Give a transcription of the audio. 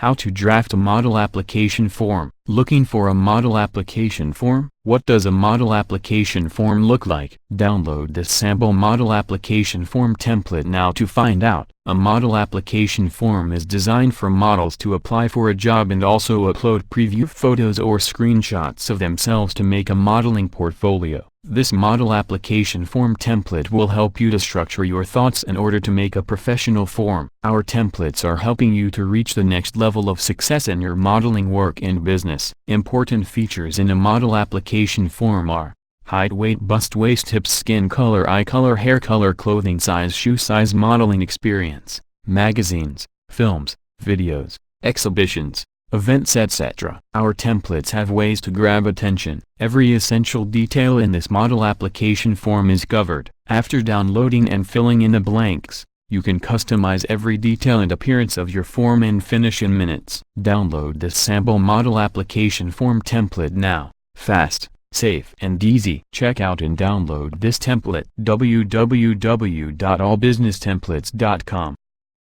How to draft a model application form. Looking for a model application form? What does a model application form look like? Download this sample model application form template now to find out. A model application form is designed for models to apply for a job and also upload preview photos or screenshots of themselves to make a modeling portfolio. This model application form template will help you to structure your thoughts in order to make a professional form. Our templates are helping you to reach the next level of success in your modeling work and business. Important features in a model application form are height, weight, bust, waist, hips, skin color, eye color, hair color, clothing size, shoe size, modeling experience, magazines, films, videos, exhibitions, events, etc. Our templates have ways to grab attention. Every essential detail in this model application form is covered. After downloading and filling in the blanks, you can customize every detail and appearance of your form and finish in minutes. Download this sample model application form template now. Fast, safe and easy. Check out and download this template. www.allbusinesstemplates.com